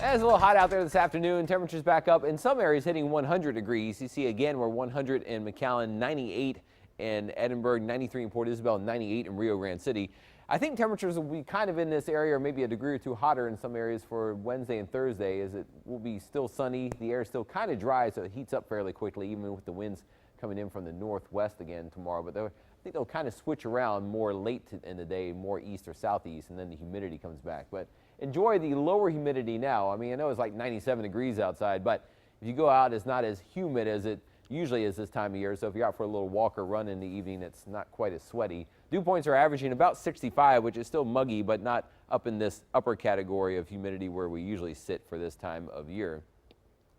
It's a little hot out there this afternoon. Temperatures back up in some areas hitting 100 degrees. You see again, we're 100 in McAllen, 98 in Edinburg, 93 in Port Isabel, 98 in Rio Grande City. I think temperatures will be kind of in this area, or maybe a degree or two hotter in some areas for Wednesday and Thursday, as it will be still sunny. The air is still kind of dry, so it heats up fairly quickly, even with the winds coming in from the northwest again tomorrow. But I think they'll kind of switch around more late in the day, more east or southeast, and then the humidity comes back. But enjoy the lower humidity now. I mean, I know it's like 97 degrees outside, but if you go out, it's not as humid as it usually is this time of year. So if you're out for a little walk or run in the evening, it's not quite as sweaty. Dew points are averaging about 65, which is still muggy, but not up in this upper category of humidity where we usually sit for this time of year.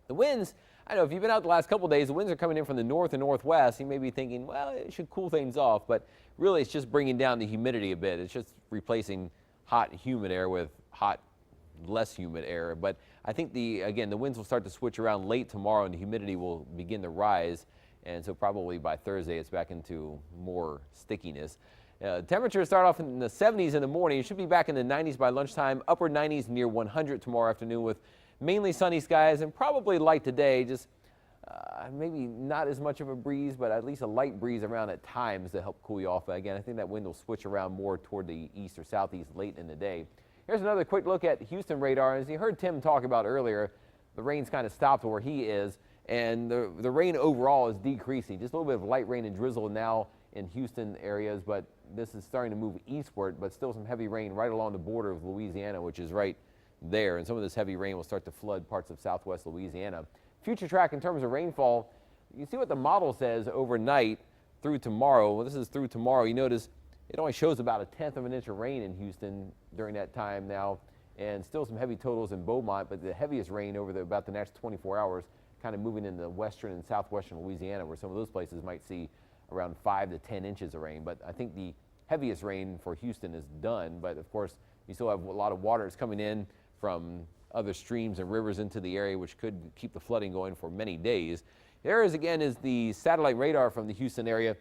The winds, I know if you've been out the last couple of days, the winds are coming in from the north and northwest. You may be thinking, well, it should cool things off, but really it's just bringing down the humidity a bit. It's just replacing hot and humid air with hot, less humid air. But I think again, the winds will start to switch around late tomorrow and the humidity will begin to rise. And so probably by Thursday, it's back into more stickiness. Temperatures start off in the 70s in the morning. It should be back in the 90s by lunchtime, upper 90s near 100 tomorrow afternoon with mainly sunny skies and probably light today. Just maybe not as much of a breeze, but at least a light breeze around at times to help cool you off. Again, I think that wind will switch around more toward the east or southeast late in the day. Here's another quick look at Houston radar. As you heard Tim talk about earlier, the rain's kind of stopped where he is, and the rain overall is decreasing. Just a little bit of light rain and drizzle now in Houston areas, but this is starting to move eastward, but still some heavy rain right along the border of Louisiana, which is right there. And some of this heavy rain will start to flood parts of southwest Louisiana. Future track in terms of rainfall, you see what the model says overnight through tomorrow. Well, this is through tomorrow. You notice it only shows about 1/10 of an inch of rain in Houston during that time now, and still some heavy totals in Beaumont, but the heaviest rain over about the next 24 hours kind of moving into western and southwestern Louisiana, where some of those places might see around 5 to 10 inches of rain. But I think the heaviest rain for Houston is done. But of course, you still have a lot of water that's coming in from other streams and rivers into the area, which could keep the flooding going for many days. There is again is the satellite radar from the Houston area.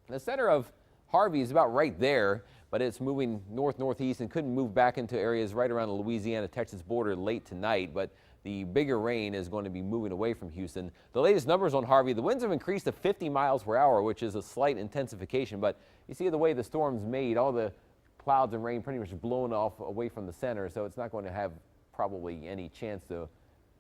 The center of Harvey is about right there, but it's moving north-northeast and couldn't move back into areas right around the Louisiana-Texas border late tonight. But the bigger rain is going to be moving away from Houston. The latest numbers on Harvey, the winds have increased to 50 miles per hour, which is a slight intensification. But you see the way the storm's made, all the clouds and rain pretty much blown off away from the center, so it's not going to have probably any chance to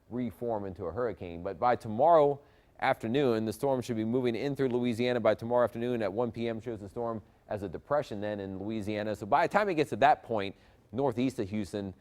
reform into a hurricane. But by tomorrow afternoon, the storm should be moving in through Louisiana. By tomorrow afternoon at 1 p.m. shows the storm as a depression then in Louisiana. So by the time it gets to that point, northeast of Houston,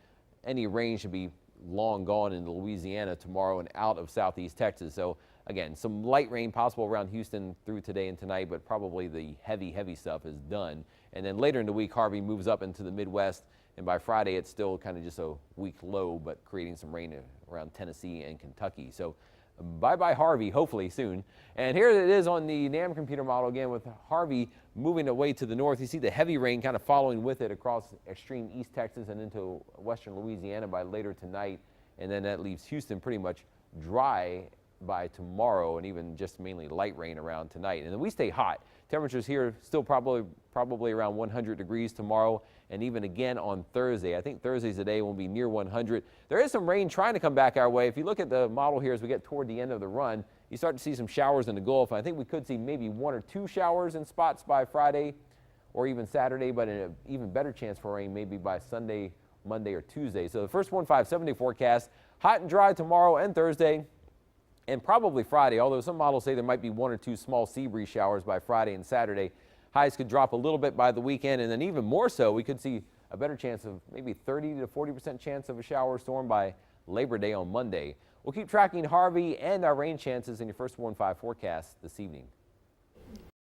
any rain should be long gone into Louisiana tomorrow and out of southeast Texas. So again, some light rain possible around Houston through today and tonight, but probably the heavy stuff is done. And then later in the week, Harvey moves up into the Midwest, and by Friday, it's still kind of just a weak low, but creating some rain around Tennessee and Kentucky. So bye-bye Harvey, hopefully soon. And here it is on the NAM computer model again with Harvey moving away to the north. You see the heavy rain kind of following with it across extreme East Texas and into western Louisiana by later tonight. And then that leaves Houston pretty much dry by tomorrow, and even just mainly light rain around tonight. And then we stay hot. Temperatures here still probably around 100 degrees tomorrow, and even again on Thursday. I think Thursday's the day will be near 100. There is some rain trying to come back our way. If you look at the model here as we get toward the end of the run, you start to see some showers in the Gulf. I think we could see maybe 1 or 2 showers in spots by Friday or even Saturday, but an even better chance for rain maybe by Sunday, Monday, or Tuesday. So the first 7-day forecast, hot and dry tomorrow and Thursday, and probably Friday, although some models say there might be 1 or 2 small sea breeze showers by Friday and Saturday. Highs could drop a little bit by the weekend, and then even more so, we could see a better chance of maybe 30 to 40% chance of a shower or storm by Labor Day on Monday. We'll keep tracking Harvey and our rain chances in your first 1-5 forecast this evening.